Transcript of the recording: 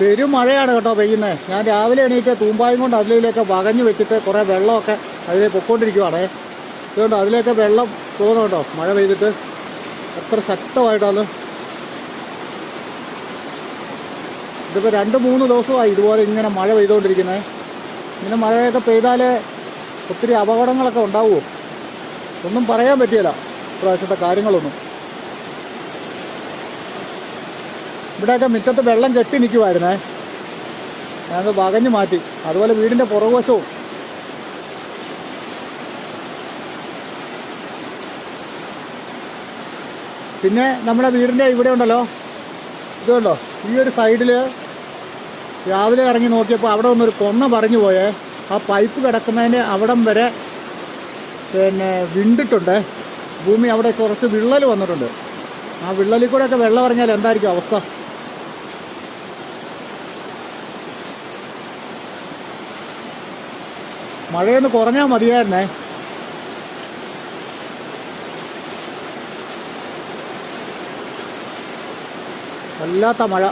പെരും മഴയാണ് കേട്ടോ പെയ്യുന്നത്. ഞാൻ രാവിലെ എണീറ്റ് തൂമ്പായും കൊണ്ട് അതിലേക്ക് വകഞ്ഞു വെച്ചിട്ട് കുറേ വെള്ളമൊക്കെ അതിൽ പൊക്കോണ്ടിരിക്കുവാണേ. അതുകൊണ്ട് അതിലേക്ക് വെള്ളം തോന്നും കേട്ടോ മഴ പെയ്തിട്ട്. എത്ര ശക്തമായിട്ടാണ്. ഇതിപ്പോൾ 2-3 ദിവസമായി ഇതുപോലെ ഇങ്ങനെ മഴ പെയ്തുകൊണ്ടിരിക്കുന്നത്. ഇങ്ങനെ മഴയൊക്കെ പെയ്താൽ ഒത്തിരി അപകടങ്ങളൊക്കെ ഉണ്ടാവുമോ ഒന്നും പറയാൻ പറ്റിയില്ല ഇപ്രാവശ്യത്തെ കാര്യങ്ങളൊന്നും. ഇവിടെയൊക്കെ മുറ്റത്ത് വെള്ളം കെട്ടി നിൽക്കുമായിരുന്നേ. ഞാനത് വകഞ്ഞു മാറ്റി. അതുപോലെ വീടിൻ്റെ പുറകുവശവും. പിന്നെ നമ്മുടെ വീടിൻ്റെ ഇവിടെ ഉണ്ടല്ലോ, ഇതുണ്ടോ ഈ ഒരു സൈഡിൽ രാവിലെ ഇറങ്ങി നോക്കിയപ്പോൾ അവിടെ ഒന്നൊരു കൊന്ന പറഞ്ഞു പോയേ. ആ പൈപ്പ് കിടക്കുന്നതിൻ്റെ അവിടം വരെ പിന്നെ വിണ്ടിട്ടുണ്ട് ഭൂമി. അവിടെ കുറച്ച് വിള്ളൽ വന്നിട്ടുണ്ട്. ആ വിള്ളലിൽ കൂടെയൊക്കെ വെള്ളം ഇറങ്ങിയാൽ എന്തായിരിക്കും അവസ്ഥ? മഴയൊന്ന് കുറഞ്ഞാൽ മതിയായിരുന്നേ. വല്ലാത്ത മഴ.